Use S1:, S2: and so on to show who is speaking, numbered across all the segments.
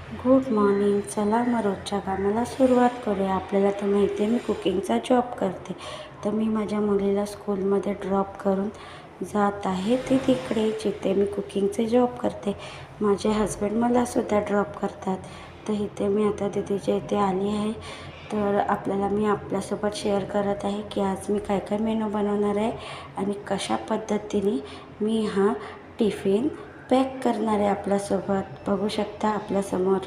S1: Good morning. चला मग रोजच्या कामाला सुरुवात करूया. आपल्याला तर माहिती आहे मी कुकिंगचा जॉब करते, तर मी माझ्या मुलीला स्कूलमध्ये ड्रॉप करून जात आहे ती तिकडे जिथे मी कुकिंगचे जॉब करते. माझे हस्बंड मलासुद्धा ड्रॉप करतात. तर इथे मी आता दीदीच्या इथे आली आहे. तर मी आपल्यासोबत शेअर करत आहे की आज मी काय काय मेनू बनवणार आहे आणि कशा पद्धतीने मी हा टिफिन पॅक करणार आहे आपल्यासोबत. बघू शकता आपल्यासमोर.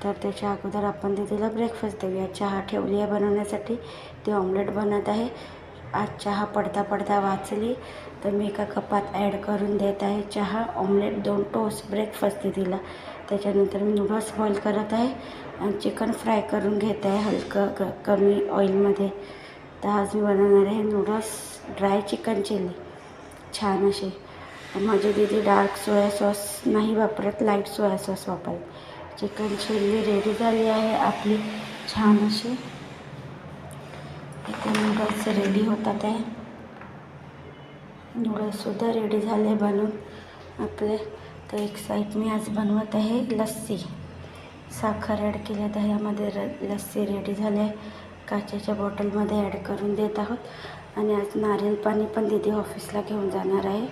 S1: तर त्याच्या अगोदर आपण दीदीला ब्रेकफास्ट देऊया. चहा ठेवली आहे बनवण्यासाठी, ती ऑमलेट बनत आहे. आज चहा पडता पडता वाचली तर मी एका कपात ॲड करून देत आहे चहा, ऑमलेट, 2 टोस्ट ब्रेकफास्ट दीदीला. त्याच्यानंतर मी नूडल्स बॉईल करत आहे आणि चिकन फ्राय करून घेत आहे हलकं कमी ऑइलमध्ये. तर आज मी बनवणार आहे नूडल्स ड्राय चिकन चिली छान असे. माझी दीदी डार्क सोया सॉस नाही वापरत, लाईट सोया सॉस वापरते. चिकन चिल्ली रेडी झाली आहे आपली छान अशी. इथे नूडल्स रेडी होतात आहे. नूडल्ससुद्धा रेडी झाले बनवून आपले. तर एक साईड मी आज बनवत आहे लस्सी. साखर ॲड केली आहे दह्यामध्ये, लस्सी रेडी झाली आहे. काचेच्या बॉटलमध्ये ॲड करून देत आहोत. आणि आज नारियल पाणी पण दीदी ऑफिसला घेऊन जाणार आहे,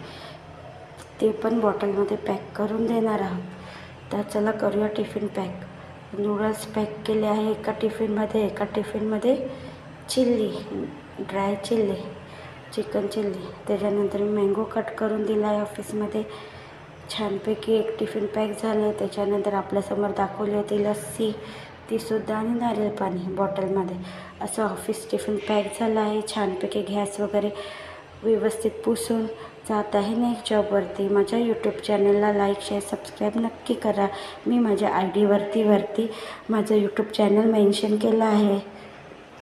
S1: ते पण बॉटलमध्ये पॅक करून देणार आहोत. तर चला करूया टिफिन पॅक. नूडल्स पॅक केले आहे एका टिफिनमध्ये chilli, dry chilli, chicken chilli. त्याच्यानंतर मी मँगो कट करून दिला आहे ऑफिसमध्ये. छानपैकी एक टिफिन पॅक झालं आहे. त्याच्यानंतर आपल्यासमोर दाखवली होती लस्सी, तीसुद्धा, आणि नारियल पाणी बॉटलमध्ये. असं ऑफिस टिफिन पॅक झालं आहे छानपैकी. गॅस वगैरे व्यवस्थित पुसून जात आहे नेक्स्ट जॉबवरती. माझ्या यूट्यूब चॅनलला लाईक, शेअर, सबस्क्राईब नक्की करा. मी माझ्या ID वरती माझं यूट्यूब चॅनल मेन्शन केलं आहे.